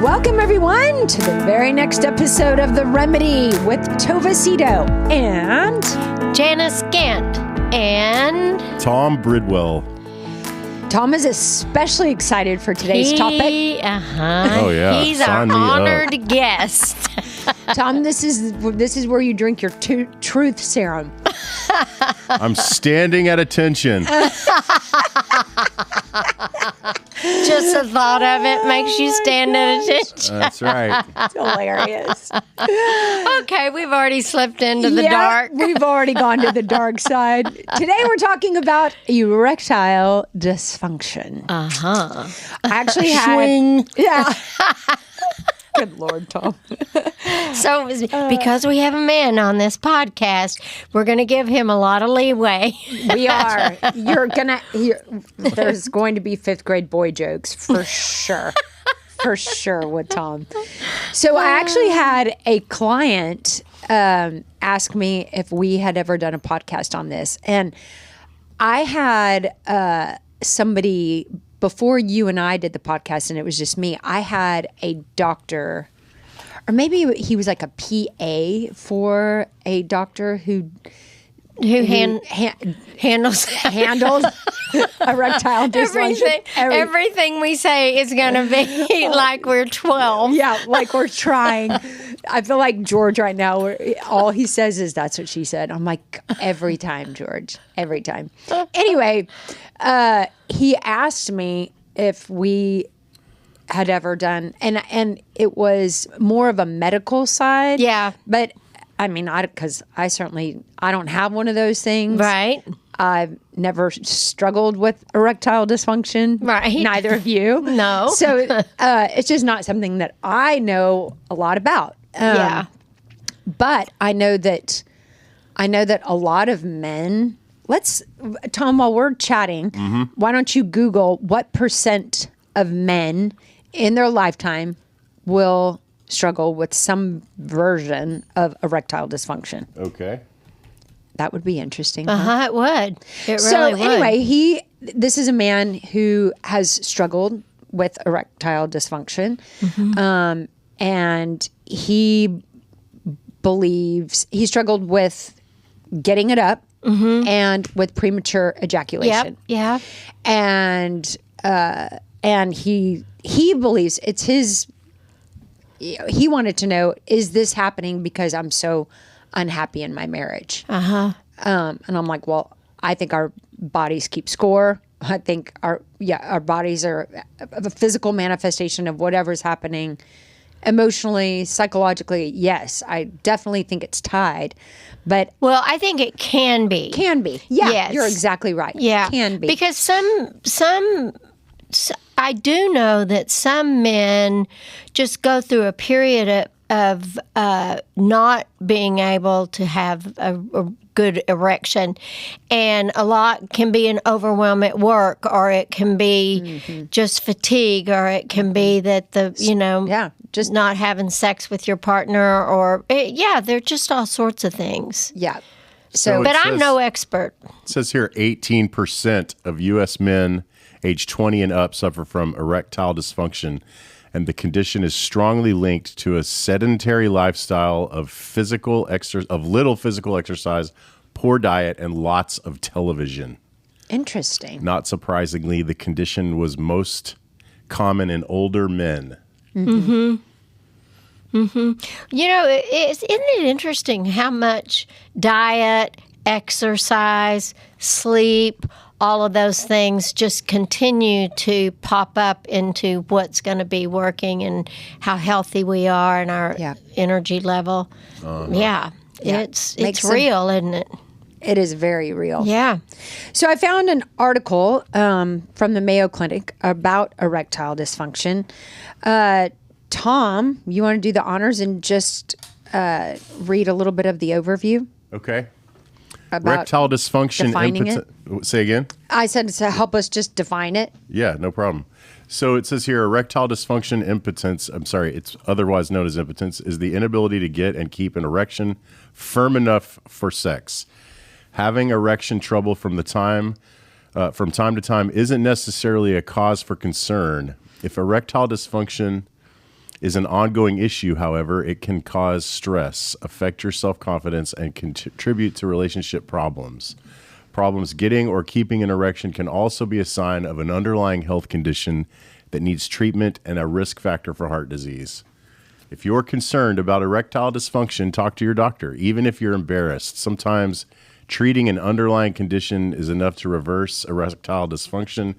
Welcome, everyone, to the very next episode of The Remedy with Tova Sido and Janice Gaunt and Tom Bridwell. Tom is especially excited for today's topic. Oh, yeah. He's Sign our me up. honored guest. Tom, this is where you drink your truth serum. I'm standing at attention. Just the thought of it makes you stand at attention. That's right. It's hilarious. Okay, we've already slipped into the dark. We've already gone to the dark side. Today we're talking about erectile dysfunction. Uh-huh. I actually had... Swing. Yeah. Good Lord, Tom. So because we have a man on this podcast, we're going to give him a lot of leeway. We are. There's going to be fifth grade boy jokes for sure. For sure with Tom. So I actually had a client ask me if we had ever done a podcast on this. And I had somebody... Before you and I did the podcast and it was just me, I had a doctor, or maybe he was like a PA for a doctor who handles erectile dysfunction. Everything we say is going to be like we're 12. Yeah, like we're trying. I feel like George right now, where all he says is, "That's what she said." I'm like, every time, George, every time. Anyway, he asked me if we had ever done, and it was more of a medical side. Yeah. But I mean, because I don't have one of those things. Right. I've never struggled with erectile dysfunction. Right. Neither of you. No. So it's just not something that I know a lot about. Yeah. But I know that a lot of men. Tom, while we're chatting, why don't you Google what % of men in their lifetime will struggle with some version of erectile dysfunction? Okay. That would be interesting. It would. It So really would. anyway, this is a man who has struggled with erectile dysfunction, and he believes he struggled with getting it up and with premature ejaculation. Yep. Yeah. And he believes it's his. He wanted to know, is this happening because I'm so unhappy in my marriage? And I'm like, well, I think our bodies keep score. I think our bodies are a physical manifestation of whatever's happening emotionally, psychologically. Yes, I definitely think it's tied. But Well, I think it can be. Can be. Yeah, Yes. You're exactly right. Yeah. Can be. Because I do know that some men just go through a period of not being able to have a good erection, and a lot can be an overwhelm at work, or it can be just fatigue, or it can be that just not having sex with your partner, or they're just all sorts of things. Yeah. But I'm no expert. It says here 18% of U.S. men age 20 and up suffer from erectile dysfunction, and the condition is strongly linked to a sedentary lifestyle of little physical exercise, poor diet, and lots of television. Interesting. Not surprisingly, the condition was most common in older men. Mm-hmm. Mm-hmm. You know, isn't it interesting how much diet, exercise, sleep, all of those things just continue to pop up into what's going to be working and how healthy we are and our energy level. It's real, isn't it? It is very real. Yeah. So I found an article from the Mayo Clinic about erectile dysfunction. Tom, you want to do the honors and just read a little bit of the overview? Okay. About erectile dysfunction. defining it? Say again? I said to help us just define it. Yeah, no problem. So it says here, erectile dysfunction impotence, it's otherwise known as impotence, is the inability to get and keep an erection firm enough for sex. Having erection trouble from time to time isn't necessarily a cause for concern. If erectile dysfunction is an ongoing issue, however, it can cause stress, affect your self-confidence, and contribute to relationship problems. Problems getting or keeping an erection can also be a sign of an underlying health condition that needs treatment and a risk factor for heart disease. If you're concerned about erectile dysfunction, talk to your doctor, even if you're embarrassed. Sometimes treating an underlying condition is enough to reverse erectile dysfunction.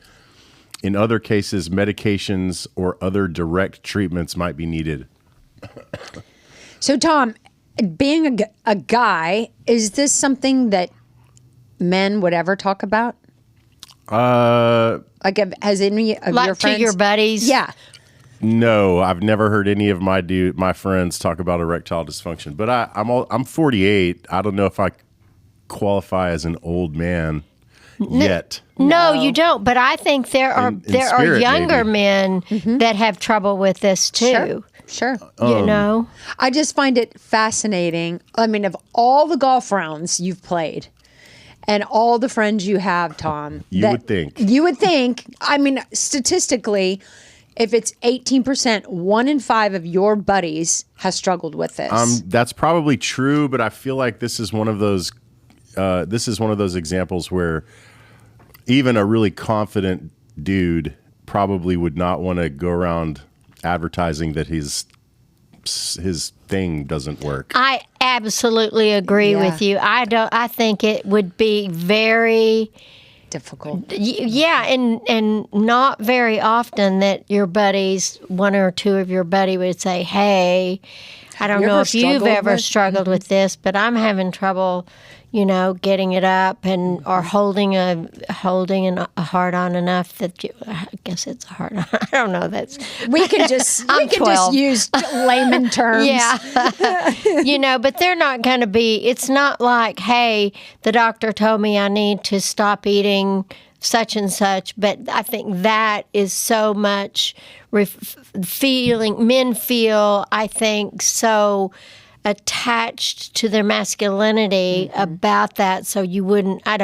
In other cases, medications or other direct treatments might be needed. So, Tom, being a guy, is this something that men would ever talk about? Like, has any of your friends? To your buddies? Yeah. No, I've never heard any of my friends talk about erectile dysfunction. But I'm 48. I don't know if I qualify as an old man yet. No, you don't. But I think there are spirit, younger maybe. Men that have trouble with this too. Sure. You know, I just find it fascinating. I mean, of all the golf rounds you've played and all the friends you have, Tom, You would think. I mean, statistically, if it's 18%, 1 in 5 of your buddies has struggled with this. That's probably true, but I feel like this is one of those examples where even a really confident dude probably would not want to go around advertising that his thing doesn't work. I absolutely agree with you. I think it would be very difficult. Yeah, and not very often that your buddies, one or two of your buddy would say, "Hey, I don't know if you've ever struggled with this, but I'm having trouble, getting it up and or holding a hard on enough that I guess it's a hard on. I don't know. We can just use layman terms. Yeah, but they're not going to be. It's not like, hey, the doctor told me I need to stop eating such and such. But I think that is so much men feel. I think so attached to their masculinity about that, so you wouldn't. I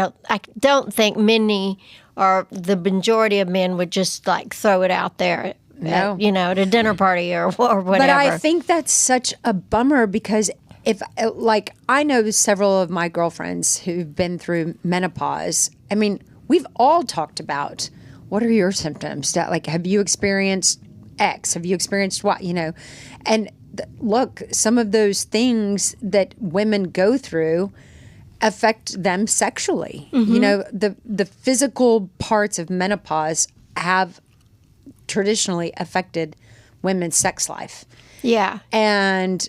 don't think many or the majority of men would just like throw it out there. No. At a dinner party or whatever. But I think that's such a bummer because I know several of my girlfriends who've been through menopause. I mean, we've all talked about what are your symptoms? Have you experienced X? Have you experienced Y? And look, some of those things that women go through affect them sexually. The physical parts of menopause have traditionally affected women's sex life. Yeah. And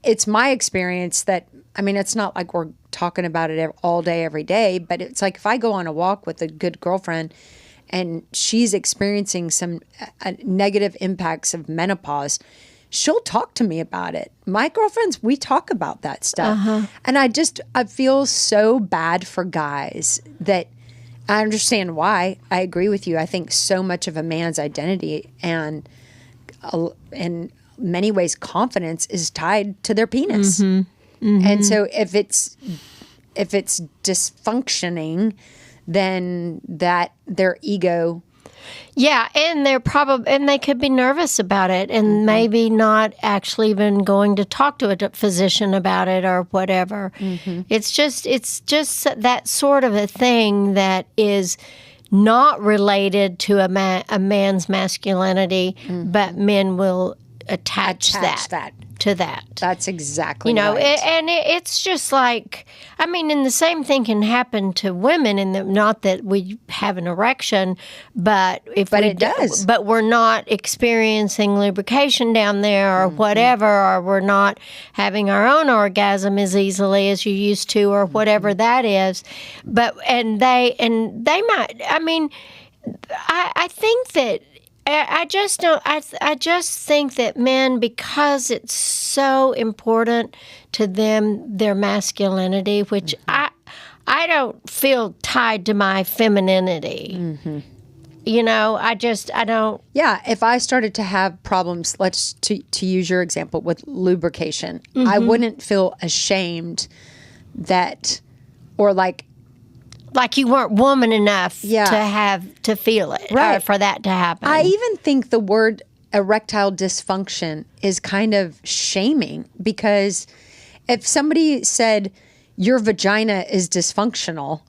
it's my experience that, it's not like we're talking about it all day, every day, but it's like if I go on a walk with a good girlfriend and she's experiencing some negative impacts of menopause, she'll talk to me about it. My girlfriends, we talk about that stuff. And I feel so bad for guys that I understand why. I agree with you. I think so much of a man's identity and in many ways confidence is tied to their penis. And so if it's dysfunctioning, then that their ego. Yeah, and they could be nervous about it and maybe not actually even going to talk to a physician about it or whatever. It's just that sort of a thing that is not related to a man's masculinity, but men will attach that to that. That's exactly right. And it's just like, and the same thing can happen to women, not that we have an erection, but it does. But we're not experiencing lubrication down there or whatever, or we're not having our own orgasm as easily as you used to, or whatever that is. But they might. I think that. I just don't. I just think that men, because it's so important to them, their masculinity, which I don't feel tied to my femininity. I don't. Yeah, if I started to have problems, to use your example with lubrication, I wouldn't feel ashamed that, or like you weren't woman enough Yeah. to feel it, Right. or for that to happen. I even think the word erectile dysfunction is kind of shaming, because if somebody said your vagina is dysfunctional,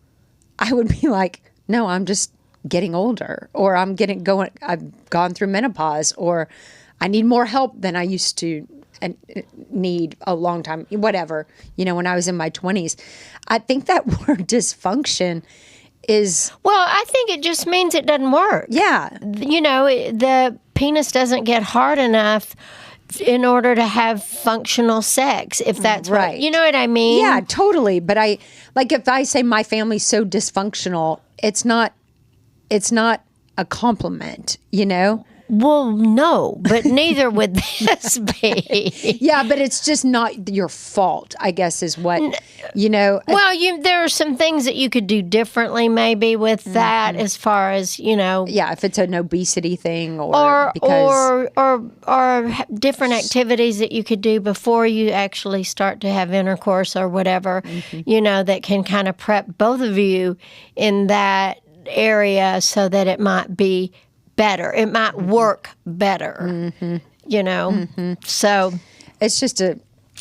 I would be like, no, I'm just getting older, or I've gone through menopause, or I need more help than I used to and need a long time, whatever, when I was in my 20s. I think that word dysfunction is, well, I think it just means it doesn't work. yeah, The penis doesn't get hard enough in order to have functional sex, if that's Right. you know what I mean? yeah, totally. But if I say my family's so dysfunctional, it's not a compliment, Well, no, but neither would this be. Yeah, but it's just not your fault, I guess, is what, Well, there are some things that you could do differently, maybe with that, as far as yeah, if it's an obesity thing, or because or different activities that you could do before you actually start to have intercourse or whatever, that can kind of prep both of you in that area so that it might be better. It might work better, So it's just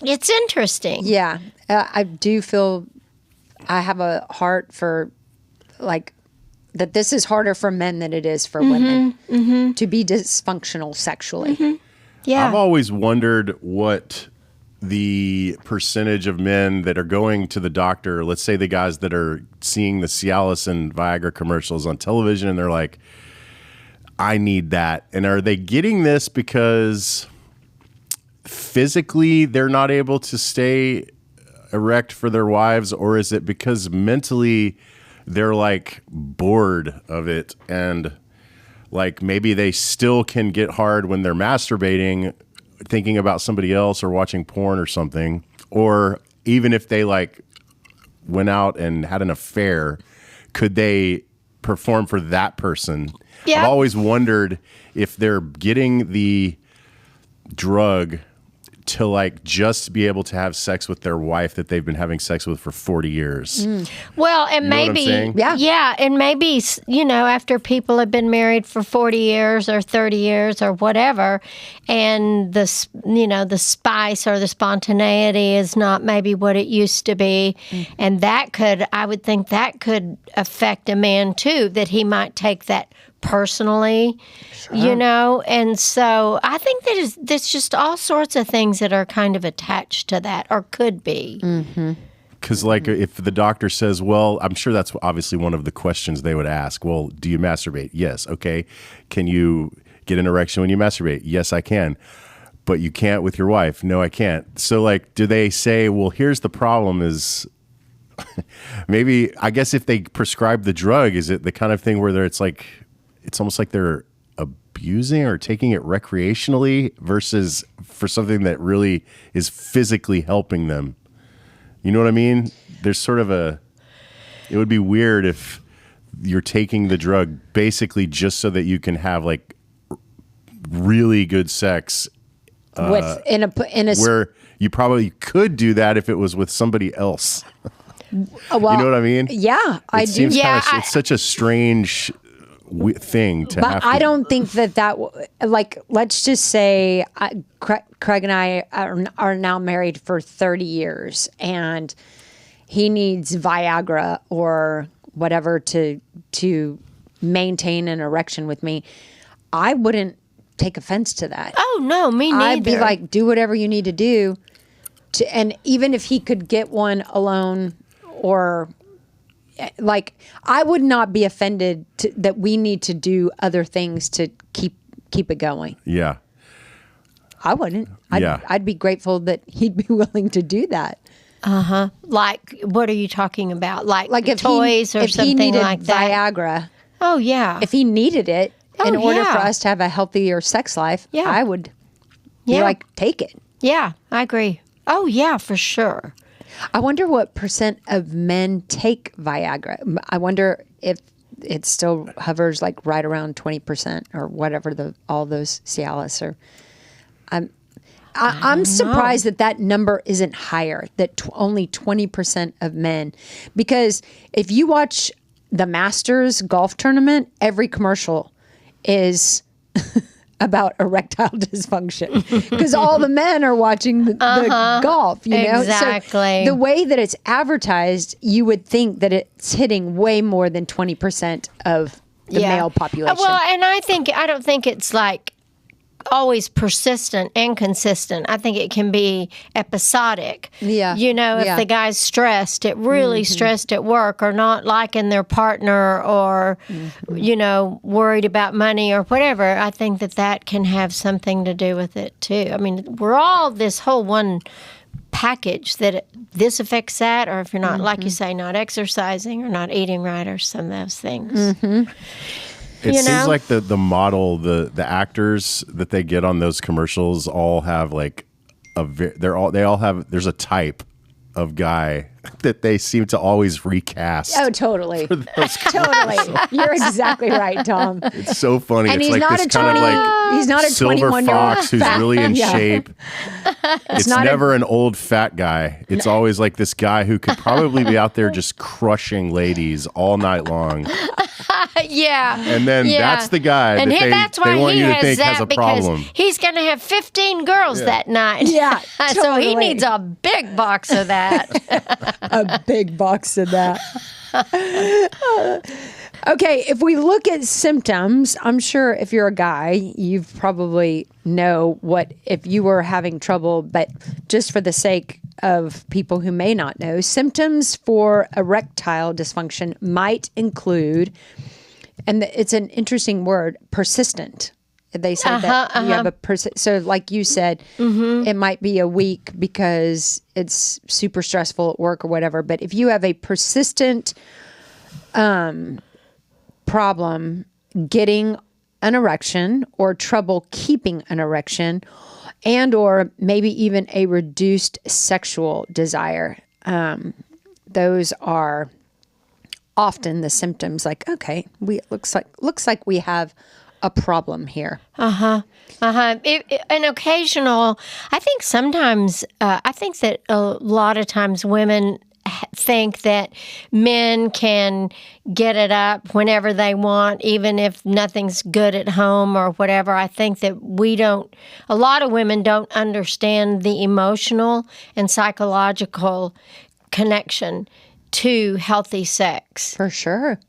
it's interesting. yeah, I do feel I have a heart for that this is harder for men than it is for women to be dysfunctional sexually. Yeah. I've always wondered what the percentage of men that are going to the doctor, let's say the guys that are seeing the Cialis and Viagra commercials on television, and they're like, I need that. And are they getting this because physically they're not able to stay erect for their wives, or is it because mentally they're bored of it, and maybe they still can get hard when they're masturbating, thinking about somebody else or watching porn or something, or even if they went out and had an affair, could they perform for that person? Yeah. I've always wondered if they're getting the drug to just be able to have sex with their wife that they've been having sex with for 40 years. Well, and You know what I'm maybe, saying? yeah, and maybe, after people have been married for 40 years or 30 years or whatever, and the spice or the spontaneity is not maybe what it used to be, and I would think that could affect a man too, that he might take that personally, and so I think that there's just all sorts of things that are kind of attached to that, or could be. Because if the doctor says, well, I'm sure that's obviously one of the questions they would ask. Well, do you masturbate? Yes. Okay. Can you get an erection when you masturbate? Yes, I can. But you can't with your wife? No, I can't. So do they say, well, here's the problem is maybe, I guess if they prescribe the drug, is it the kind of thing where it's almost like they're abusing or taking it recreationally versus for something that really is physically helping them? You know what I mean? There's sort of it would be weird if you're taking the drug basically just so that you can have really good sex With in a where you probably could do that if it was with somebody else. well, You know what I mean? Yeah, I It do. seems Yeah, it's such a strange thing to have But to. I don't think that let's just say Craig and I are now married for 30 years, and he needs Viagra or whatever to maintain an erection with me. I wouldn't take offense to that. Oh, no, me neither. I'd be like, do whatever you need to do. And even if he could get one alone, or I would not be offended that we need to do other things to keep it going. Yeah. I wouldn't. Yeah. I'd be grateful that he'd be willing to do that. What are you talking about? Like if toys or if something he needed like that? Viagra, Oh, yeah. if he needed it in order yeah. for us to have a healthier sex life, Yeah. I would be Yeah. take it. Yeah, I agree. Oh, yeah, for sure. I wonder what % of men take Viagra. I wonder if it still hovers like right around 20% or whatever all those Cialis are. I'm surprised that number isn't higher, that only 20% of men, because if you watch the Masters golf tournament, every commercial is about erectile dysfunction because all the men are watching the golf, you know? Exactly. So the way that it's advertised, you would think that it's hitting way more than 20% of the male population. Well, and I don't think it's like always persistent and consistent. I think it can be episodic. Yeah. You know, if the guy's stressed, really stressed at work, or not liking their partner, or, you know, worried about money or whatever, I think that can have something to do with it too. I mean, we're all this whole one package that this affects that, or if you're not, like you say, not exercising or not eating right, or some of those things. It seems like the model, the actors that they get on those commercials all have like there's a type of guy that they seem to always recast. Oh, totally. Totally. You're exactly right, Tom. It's so funny. And it's he's like not this kind of like he's not a silver 21-year-old fox who's really in shape. It's never an old fat guy. It's always like this guy who could probably be out there just crushing ladies all night long. And then that's the guy and that they want you to think has a problem. He's going to have 15 girls that night. Yeah, totally. So he needs a big box of that. A big box of that. Okay, if we look at symptoms, I'm sure if you're a guy, you probably know what, if you were having trouble, but just for the sake of people who may not know, symptoms for erectile dysfunction might include, and it's an interesting word, persistent. They said that you have a so like you said, it might be a week because it's super stressful at work or whatever. But if you have a persistent problem getting an erection, or trouble keeping an erection, and or maybe even a reduced sexual desire, those are often the symptoms. Like, okay, looks like we have a problem here. An occasional, I think sometimes, I think that a lot of times women think that men can get it up whenever they want, even if nothing's good at home or whatever. I think that a lot of women don't understand the emotional and psychological connection to healthy sex. For sure.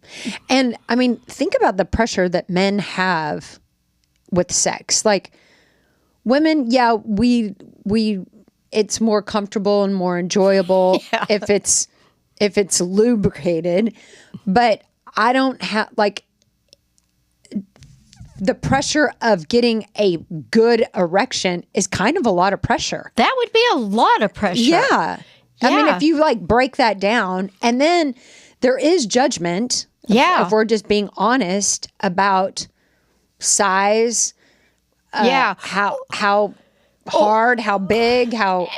And I mean, think about the pressure that men have with sex. Like women, it's more comfortable and more enjoyable if it's lubricated, but I don't have like the pressure of getting a good erection is kind of a lot of pressure. That would be a lot of pressure. Yeah. I mean, if you like break that down, and then there is judgment. If we're just being honest about size. How hard, how big, how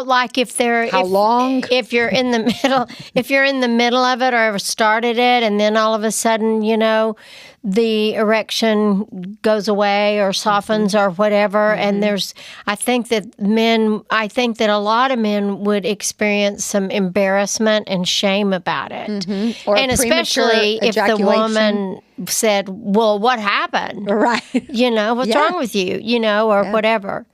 like how long. If you're in the middle of it, or started it, and then all of a sudden, you know, the erection goes away or softens or whatever. And I think that a lot of men would experience some embarrassment and shame about it. Or and especially if the woman said, well, what happened? Right. You know, what's wrong with you? You know, or whatever.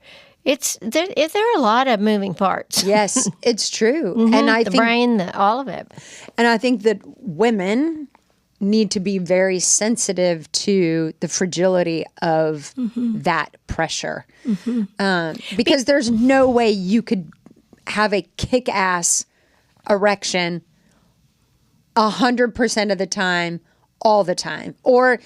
There are a lot of moving parts. Yes, it's true. And I think the brain, all of it. And I think that women need to be very sensitive to the fragility of that pressure. Because there's no way you could have a kick-ass erection 100% of the time, all the time. Or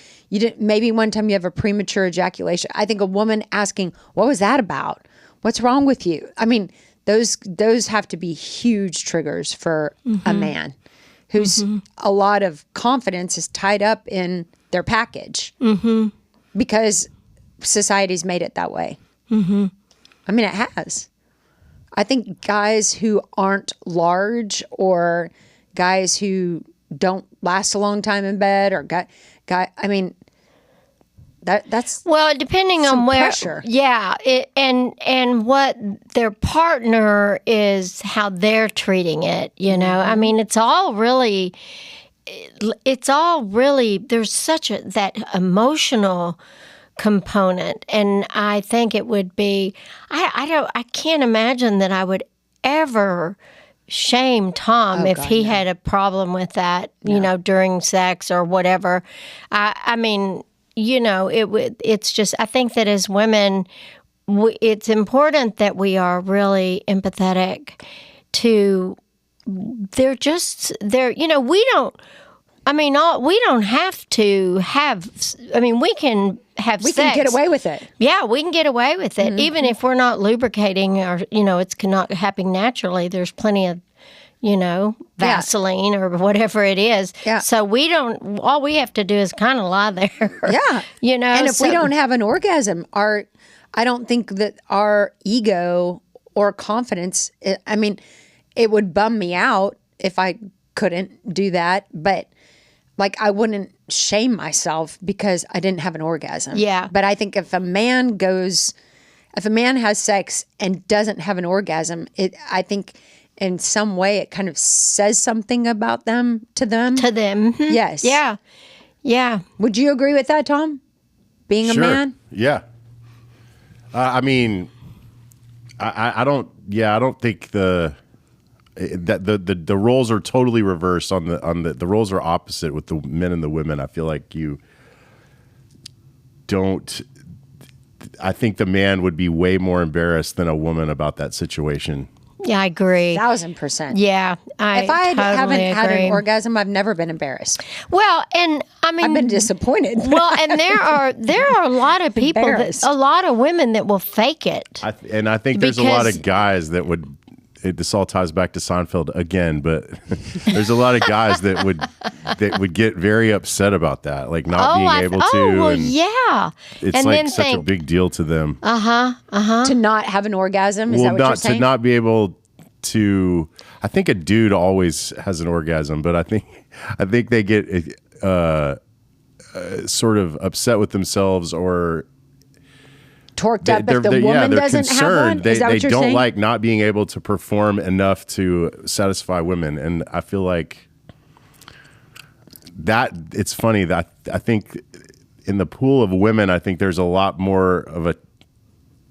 maybe one time you have a premature ejaculation. I think a woman asking, what was that about? What's wrong with you? I mean, those have to be huge triggers for a man who's a lot of confidence is tied up in their package because society's made it that way. I mean, it has. I think guys who aren't large, or guys who don't last a long time in bed, or guy. I mean, that's Well, depending on where, pressure. yeah, and what their partner is, how they're treating it. You know, I mean, it's all really. There's such that emotional component, and I think it would be. I can't imagine that I would ever shame Tom if he had a problem with that, you know, during sex or whatever. I mean, you know, it's just, I think that as women, it's important that we are really empathetic to, you know, we don't have to have, I mean, we can have we sex. can get away with it. Yeah, we can get away with it. Even if we're not lubricating or, you know, it's not happening naturally. There's plenty of, you know, Vaseline or whatever it is. Yeah. So all we have to do is kind of lie there. Yeah. You know. And if we don't have an orgasm, I don't think that our ego or confidence, I mean, it would bum me out if I couldn't do that. But like, I wouldn't shame myself because I didn't have an orgasm. Yeah. But I think if a man has sex and doesn't have an orgasm, I think in some way it kind of says something about them to them. To them. Mhm. Yes. Yeah. Yeah. Would you agree with that, Tom? Being a man? Yeah. I mean, I don't think the roles are totally reversed on the roles are opposite with the men and the women. I feel like I think the man would be way more embarrassed than a woman about that situation. Yeah, I agree. 1,000%. Yeah, If I totally haven't had agree. an orgasm, I've never been embarrassed. Well, and I mean, I've been disappointed. well, and there are a lot of people, Embarrassed. a lot of women that will fake it. I think there's a lot Because- of guys that would. This all ties back to Seinfeld again, but there's a lot of guys that would get very upset about that, like not being able to. Oh, well, and yeah. it's and like then such a big deal to them. To not have an orgasm? Is that what you're saying? To not be able to. I think a dude always has an orgasm, but I think they get sort of upset with themselves or Torqued up if the woman doesn't have one? They Is that what you're don't saying? like not being able to perform enough to satisfy women, and I feel like that it's funny that I think in the pool of women, I think there's a lot more of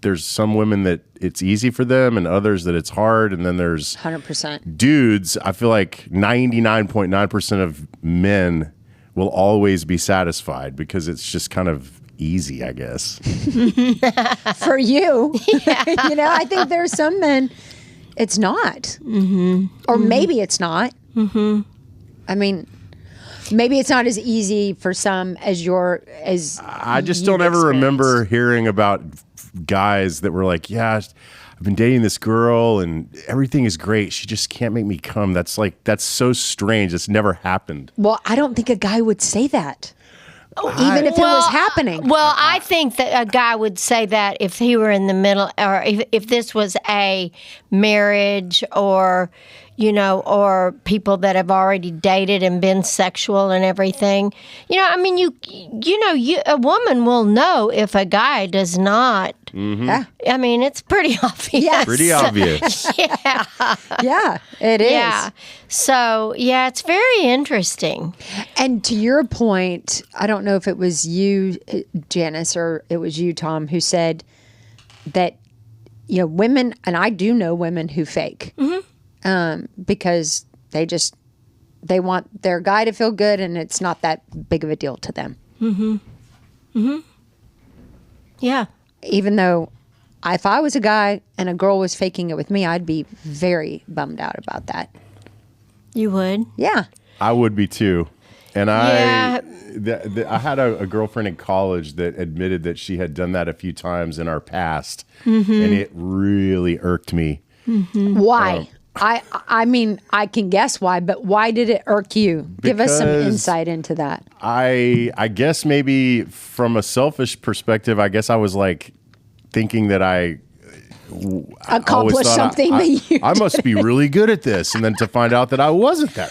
there's some women that it's easy for them and others that it's hard, and then there's 100%. dudes. I feel like 99.9% of men will always be satisfied because it's just kind of easy, I guess. For you. You know, I think there's some men, it's not. Or maybe it's not. I mean, maybe it's not as easy for some as I just don't ever remember hearing about guys that were like, yeah, I've been dating this girl and everything is great. She just can't make me come. That's so strange. It's never happened. Well, I don't think a guy would say that. Even if it was happening. Well, I think that a guy would say that if he were in the middle, or if this was a marriage, or, you know, or people that have already dated and been sexual and everything. You know, I mean, a woman will know if a guy does not. Yeah. I mean, it's pretty obvious. Yes. Pretty obvious. Yeah, it is. Yeah. So, yeah, it's very interesting. And to your point, I don't know if it was you, Janice, or it was you, Tom, who said that, you know, women, and I do know women who fake because they want their guy to feel good and it's not that big of a deal to them. Yeah. Even though if I was a guy and a girl was faking it with me, I'd be very bummed out about that. You would? Yeah. I would be too. And Yeah. I had a girlfriend in college that admitted that she had done that a few times in our past, and it really irked me. Why? I mean, I can guess why, but why did it irk you? Give us some Because insight into that. I guess maybe from a selfish perspective, I guess I was like thinking that accomplish something that you I must be really good at this, and then to find out that I wasn't that.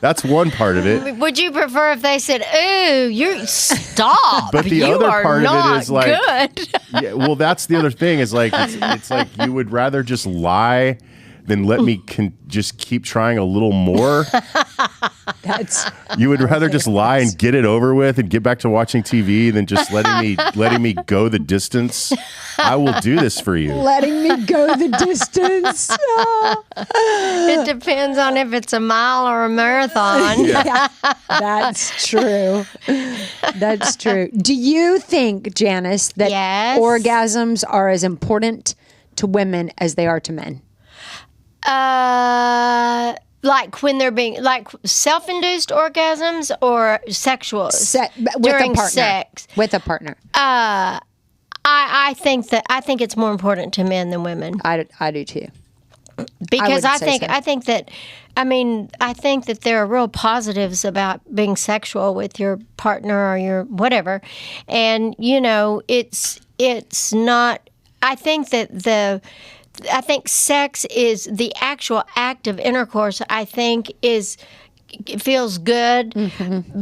That's one part of it. Would you prefer if they said, "Ooh, you stop"? But the you other are part of not it is like, good. yeah, well, that's the other thing is like it's like you would rather just lie than let me just keep trying a little more. You would rather just lie and get it over with and get back to watching TV than just letting me go the distance. I will do this for you. letting me go the distance. It depends on if it's a mile or a marathon. Yeah, that's true. That's true. Do you think, Janice, that Yes. orgasms are as important to women as they are to men? Like when they're being like self-induced orgasms or sexual With during a partner. sex. With a partner. I think it's more important to men than women I do too. because I think I think that there are real positives about being sexual with your partner or your whatever, and it's not. I think sex is the actual act of intercourse. I think it feels good,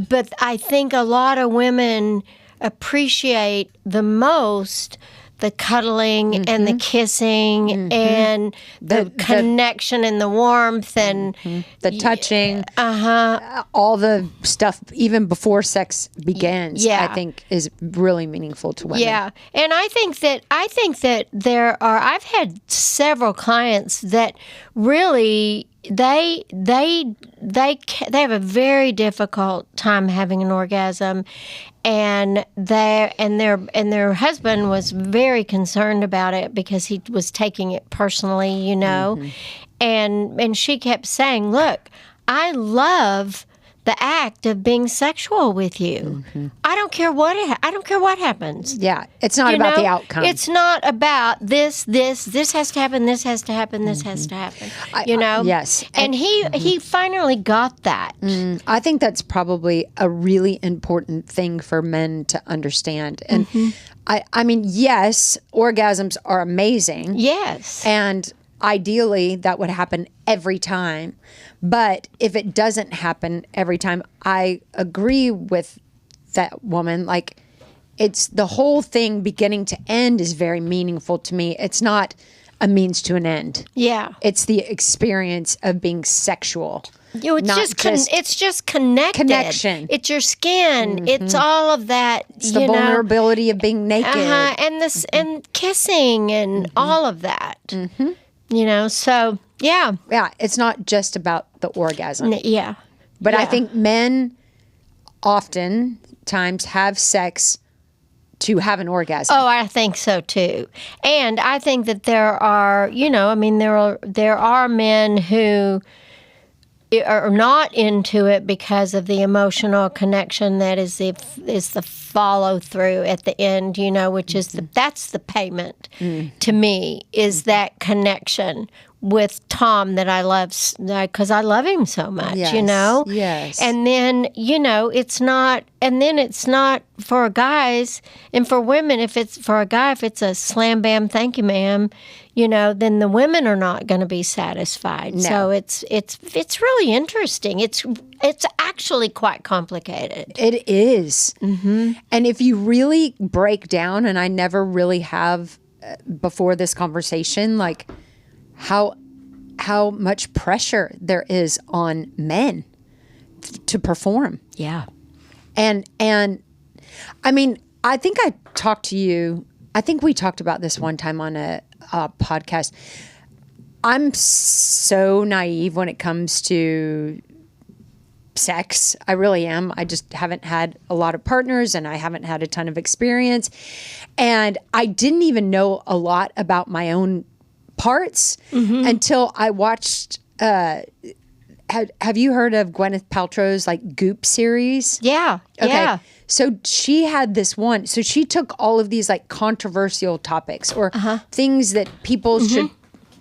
but I think a lot of women appreciate the most the cuddling and the kissing and the connection and the warmth and the touching, all the stuff even before sex begins. Yeah. I think is really meaningful to women. Yeah, and I think that I've had several clients that really they have a very difficult time having an orgasm, and their husband was very concerned about it because he was taking it personally, and she kept saying, "Look, I love the act of being sexual with you. I don't care what happens." Yeah, it's not about the outcome. It's not about this has to happen, this has to happen, this has to happen. Yes. And he finally got that. I think that's probably a really important thing for men to understand. And I mean, yes, orgasms are amazing. Yes. And ideally, that would happen every time. But if it doesn't happen every time, I agree with that woman. Like, it's the whole thing beginning to end is very meaningful to me. It's not a means to an end. Yeah. It's the experience of being sexual. It's just connected. Connection. It's your skin. It's all of that. It's the vulnerability of being naked. And kissing and all of that. So yeah. Yeah, it's not just about the orgasm. Yeah. But I think men oftentimes have sex to have an orgasm. Oh, I think so too. And I think that there are, there are men who are not into it because of the emotional connection that is the follow through at the end, which is that's the payment to me, is that connection with Tom that I love because I love him so much, Yes. And then, it's not for guys and for women. If it's for a guy, if it's a slam bam, thank you, ma'am, then the women are not going to be satisfied. No. So it's really interesting. It's actually quite complicated. It is. And if you really break down, and I never really have before this conversation, like how much pressure there is on men to perform. Yeah. And I mean, I think I talked to you. I think we talked about this one time on a podcast. I'm so naive when it comes to sex. I really am. I just haven't had a lot of partners and I haven't had a ton of experience. And I didn't even know a lot about my own parts until I watched have you heard of Gwyneth Paltrow's like Goop series? Yeah. Okay. Yeah. So she had this one. So she took all of these like controversial topics or things that people should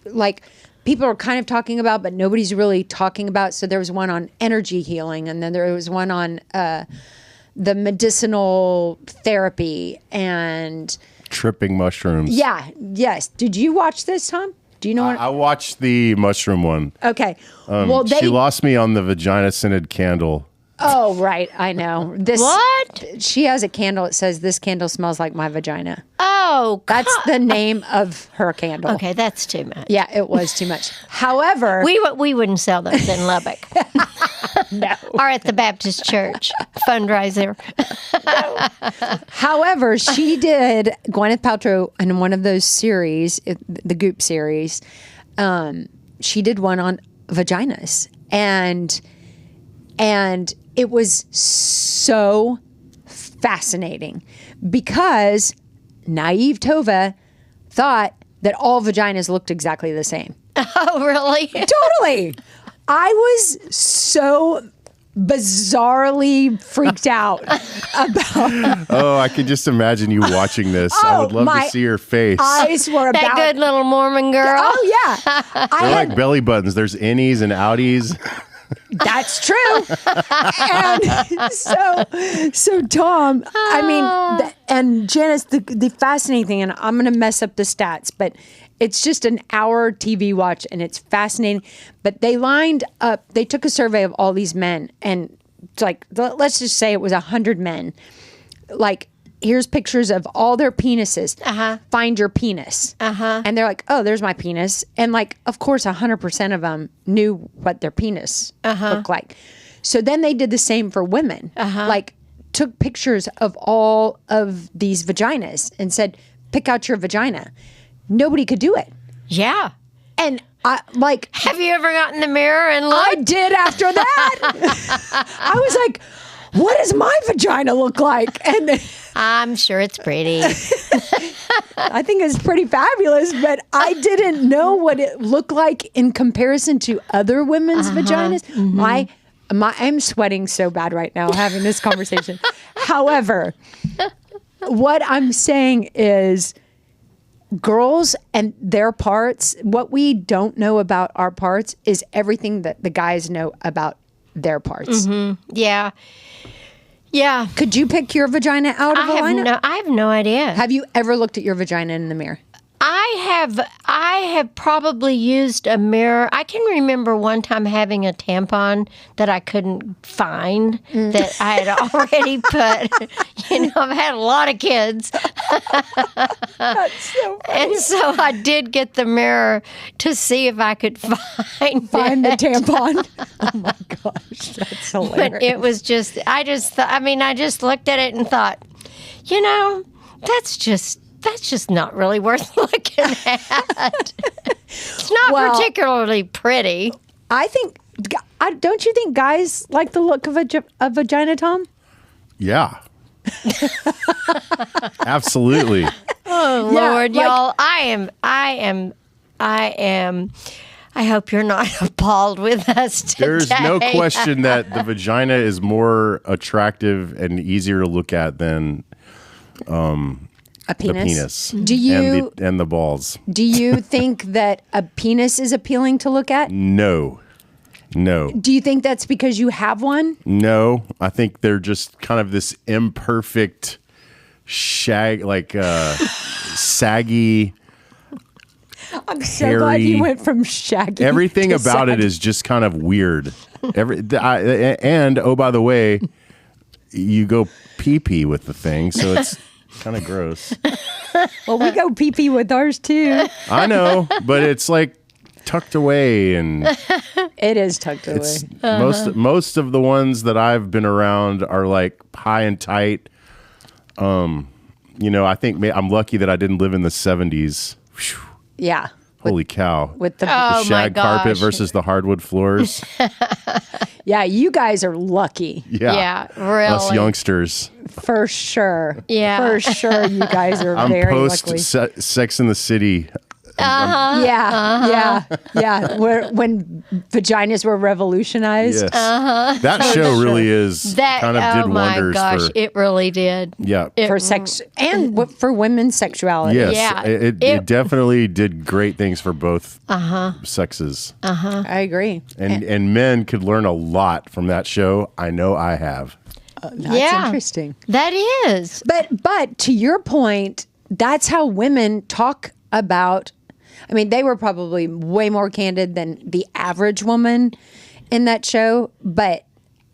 like people are kind of talking about, but nobody's really talking about. So there was one on energy healing, and then there was one on the medicinal therapy and tripping mushrooms. Yeah. Yes. Did you watch this, Tom? Do you know what? I watched the mushroom one. Okay. Well, She lost me on the vagina scented candle. Oh, right. I know. What? She has a candle. It says, "This candle smells like my vagina." Oh, That's the name of her candle. okay. That's too much. Yeah, it was too much. However, We wouldn't sell those in Lubbock no. or at the Baptist Church fundraiser. However, she did Gwyneth Paltrow in one of those series, the Goop series. She did one on vaginas, and it was so fascinating because naive Tova thought that all vaginas looked exactly the same. Oh, really? Totally. I was so bizarrely freaked out about. Oh, I can just imagine you watching this. I would love my to see your face. Eyes were That about. good little Mormon girl. Oh yeah, They're like belly buttons. There's innies and outies. That's true. And so Tom, I mean, and Janice, the fascinating thing, and I'm going to mess up the stats, but it's just an hour TV watch and it's fascinating. But they lined up, they took a survey of all these men, and it's like, let's just say it was 100 men. Like, here's pictures of all their penises. Find your penis. And they're like, oh, there's my penis. And like, of course, 100% of them knew what their penis looked like. So then they did the same for women. Like, took pictures of all of these vaginas and said, pick out your vagina. Nobody could do it. Yeah. And I like, Have you ever gotten in the mirror and I looked? did after that. I was like, what does my vagina look like? And I'm sure it's pretty. I think it's pretty fabulous, but I didn't know what it looked like in comparison to other women's vaginas. I'm sweating so bad right now having this conversation. However, what I'm saying is girls and their parts, what we don't know about our parts is everything that the guys know about their parts. Yeah. Yeah. Could you pick your vagina out of a lineup? I have no idea. Have you ever looked at your vagina in the mirror? I have probably used a mirror. I can remember one time having a tampon that I couldn't find that I had already put. I've had a lot of kids. That's so funny. And so I did get the mirror to see if I could find The it. tampon. Oh my gosh, that's hilarious. But it was just, I just looked at it and thought, that's just not really worth looking at. It's not particularly pretty. I think, don't you think guys like the look of a vagina, Tom? Yeah. Absolutely. Oh, Yeah, Lord, like- y'all. I hope you're not appalled with us today. There's no question that the vagina is more attractive and easier to look at than A penis. the penis. Do you and the balls. do you think that a penis is appealing to look at? No. Do you think that's because you have one? No. I think they're just kind of this imperfect saggy. I'm so glad you hairy- went from shaggy. Everything to about it saggy. is just kind of weird. And oh, by the way, you go pee-pee with the thing, so it's kind of gross. Well, we go pee-pee with ours too. I know, but it's like tucked away, and It is tucked away. it's most of the ones that I've been around are like high and tight. I think I'm lucky that I didn't live in the 70s. Whew. Yeah. Holy cow. With the Oh, The my shag carpet gosh. versus the hardwood floors. yeah, you guys are lucky Yeah. really. Us youngsters. for sure. Yeah. For sure, you guys are I'm very post lucky. Sex in the City. Yeah. When vaginas were revolutionized. Yes. That show really is That kind of oh did my wonders gosh, for it really did. yeah. For sex and for women's sexuality. Yes, Yeah. it definitely did great things for both sexes. I agree. And men could learn a lot from that show. I know I have. That's Yeah. interesting. That is. But to your point, that's how women talk about. I mean, they were probably way more candid than the average woman in that show. But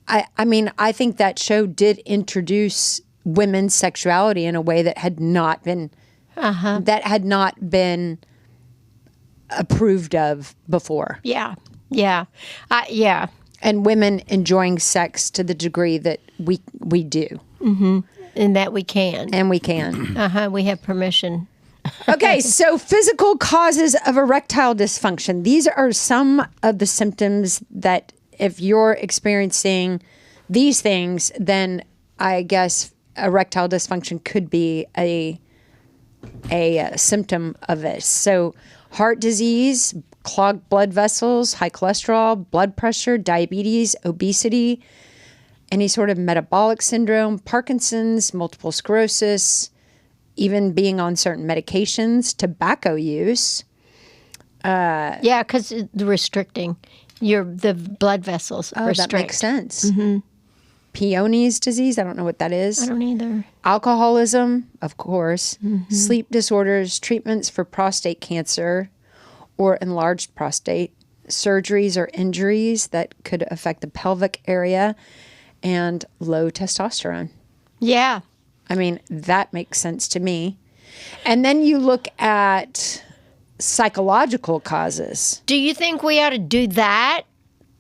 I mean, I think that show did introduce women's sexuality in a way that had not been approved of before. Yeah. Yeah. Yeah. And women enjoying sex to the degree that we do. Mm-hmm. And that we can. And we can. We have permission. Okay, so physical causes of erectile dysfunction. These are some of the symptoms that if you're experiencing these things, then I guess erectile dysfunction could be a symptom of this. So heart disease, clogged blood vessels, high cholesterol, blood pressure, diabetes, obesity, any sort of metabolic syndrome, Parkinson's, multiple sclerosis, even being on certain medications, tobacco use. Yeah, because the restricting the blood vessels. That makes sense. Mm-hmm. Peyronie's disease, I don't know what that is. I don't either. Alcoholism, of course. Mm-hmm. Sleep disorders, treatments for prostate cancer or enlarged prostate, surgeries or injuries that could affect the pelvic area, and low testosterone. Yeah. I mean, that makes sense to me. And then you look at psychological causes. Do you think we ought to do that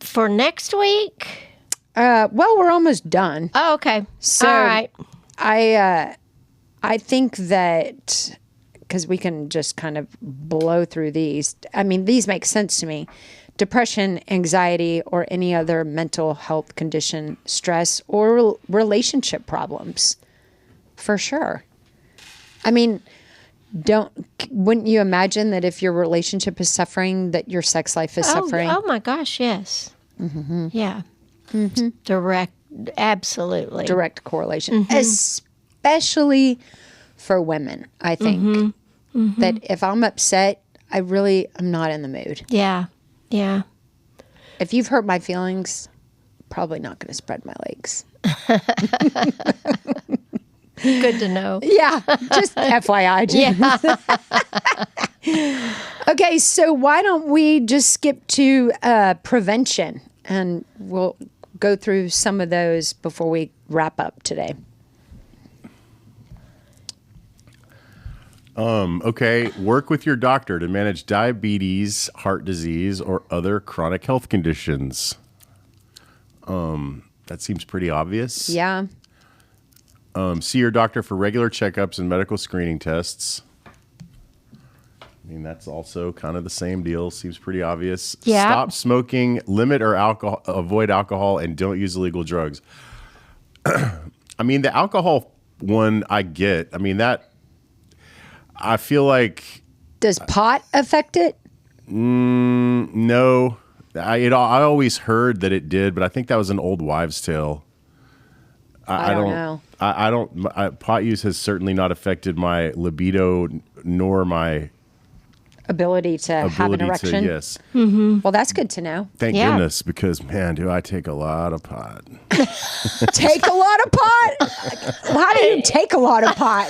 for next week? Well, we're almost done. Oh, okay. So all right. I think that because we can just kind of blow through these. I mean, these make sense to me. Depression, anxiety, or any other mental health condition, stress, or relationship problems, for sure. I mean, wouldn't you imagine that if your relationship is suffering, that your sex life is suffering? Oh my gosh, yes. Mm-hmm. Yeah. Mm-hmm. Absolutely. Direct correlation, especially for women, I think. Mm-hmm. Mm-hmm. That if I'm upset, I'm not in the mood. Yeah. Yeah. If you've hurt my feelings, probably not going to spread my legs. Good to know. Yeah, just FYI. Yeah. Okay, so why don't we just skip to prevention, and we'll go through some of those before we wrap up today. Okay, work with your doctor to manage diabetes, heart disease, or other chronic health conditions. That seems pretty obvious. Yeah. See your doctor for regular checkups and medical screening tests. I mean, that's also kind of the same deal. Seems pretty obvious. Yeah. Stop smoking, avoid alcohol, and don't use illegal drugs. I mean, the alcohol one I get. I mean, I feel like... Does pot affect it? No. I always heard that it did, but I think that was an old wives' tale. I don't know. Pot use has certainly not affected my libido nor my ability to have an erection. Yes. Mm-hmm. Well, that's good to know. Thank goodness, because man, do I take a lot of pot. Take a lot of pot? How do you take a lot of pot?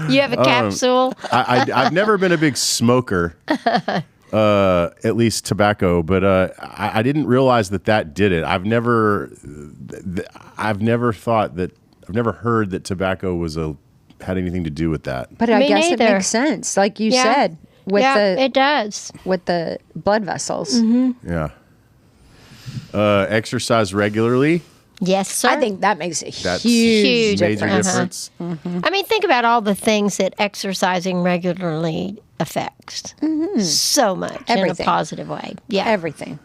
You have a capsule? I've never been a big smoker. At least tobacco, but I didn't realize that did it. I've never heard that tobacco had anything to do with that. But I guess it makes sense, like you said, it does with the blood vessels. Mm-hmm. Yeah. Exercise regularly. Yes, sir. I think that makes a huge major difference. Mm-hmm. I mean, think about all the things that exercising regularly affects. Mm-hmm. So much. Everything. In a positive way. Yeah. Everything.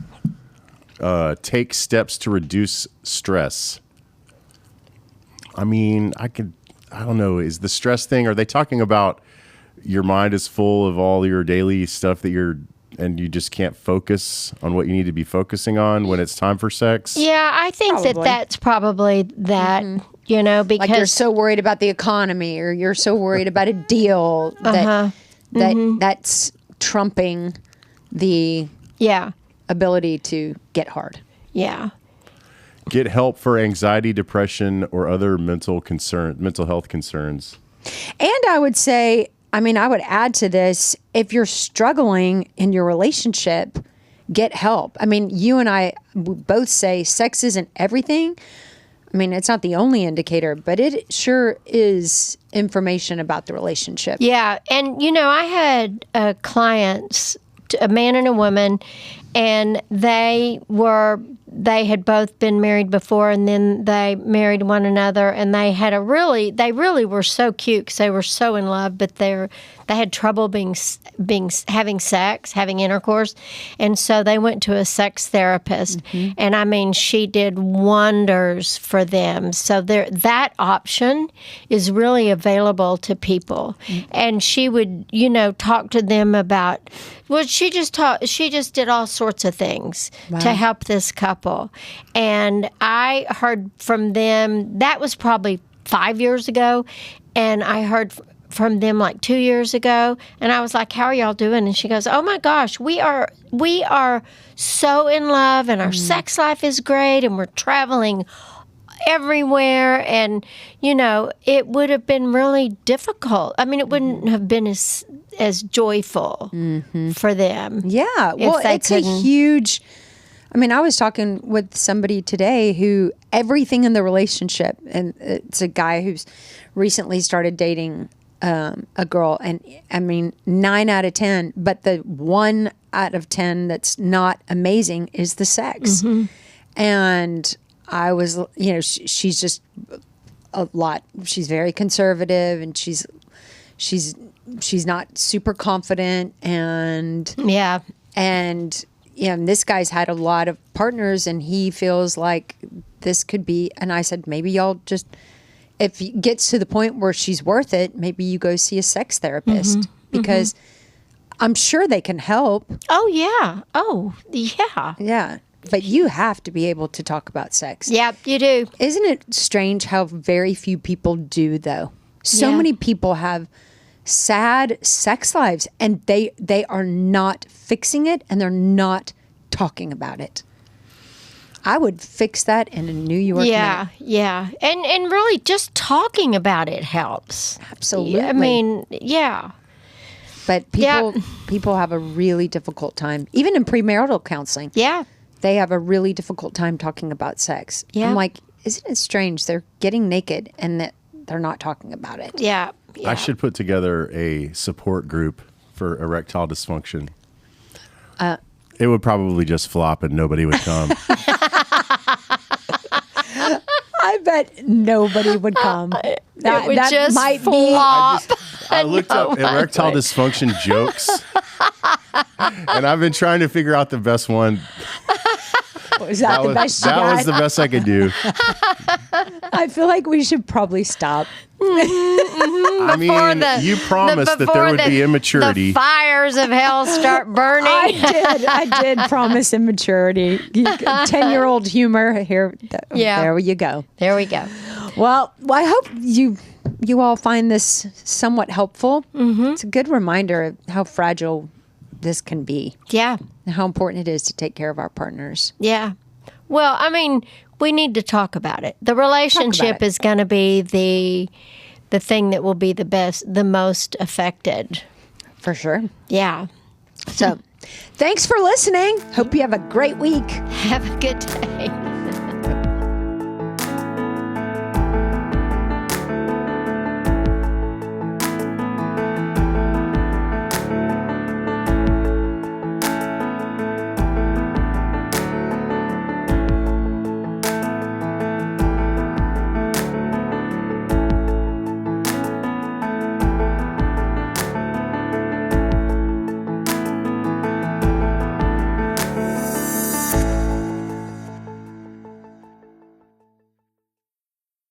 Take steps to reduce stress. I mean, I don't know. Is the stress thing, are they talking about your mind is full of all your daily stuff and you just can't focus on what you need to be focusing on when it's time for sex? Yeah, I think that's probably that, because... Like you're so worried about the economy, or you're so worried about a deal that's trumping the ability to get hard. Yeah. Get help for anxiety, depression, or other mental health concerns. And I would say, I mean, I would add to this, if you're struggling in your relationship, get help. I mean, you and I both say sex isn't everything. I mean, it's not the only indicator, but it sure is information about the relationship. Yeah. And, I had clients, a man and a woman, and they had both been married before, and then they married one another, and they really were so cute because they were so in love, but they had trouble having sex, having intercourse, and so they went to a sex therapist, and I mean, she did wonders for them. So that option is really available to people, and she would, talk to them about. Well, she just did all sorts of things to help this couple. And I heard from them, that was probably 5 years ago, and I heard from them like 2 years ago, and I was like, how are y'all doing? And she goes, oh my gosh, we are so in love, and our sex life is great, and we're traveling everywhere, and it would have been really difficult. I mean, it wouldn't have been as joyful for them. Yeah, well, it's a huge. I mean, I was talking with somebody today who everything in the relationship, and it's a guy who's recently started dating a girl, and I mean, 9 out of 10, but the 1 out of 10 that's not amazing is the sex. And I was, she's just a lot. She's very conservative, and she's not super confident, and and this guy's had a lot of partners, and he feels like this could be. And I said, maybe y'all just, if it gets to the point where she's worth it, maybe you go see a sex therapist, because I'm sure they can help. Oh yeah. Oh yeah. Yeah. But you have to be able to talk about sex. Yep, you do. Isn't it strange how very few people do, though? So many people have sad sex lives, and they are not fixing it, and they're not talking about it. I would fix that in a New York minute. Yeah. And really just talking about it helps. Absolutely. I mean, yeah. But people have a really difficult time, even in premarital counseling. Yeah. They have a really difficult time talking about sex. Yeah. I'm like, isn't it strange? They're getting naked and that they're not talking about it. Yeah. I should put together a support group for erectile dysfunction. It would probably just flop and nobody would come. I bet nobody would come. It would just might flop. I looked up erectile dysfunction jokes, and I've been trying to figure out the best one. Was that the best you got? That was the best I could do. I feel like we should probably stop. I mean, you promised that there would be immaturity. The fires of hell start burning. I did promise immaturity. 10-year-old humor here. Yeah. There you go. There we go. Well, I hope you all find this somewhat helpful. It's a good reminder of how fragile this can be. Yeah. And how important it is to take care of our partners. Yeah. Well, I mean, we need to talk about it. The relationship is going to be the thing that will be the most affected. For sure. Yeah. So, thanks for listening. Hope you have a great week. Have a good day.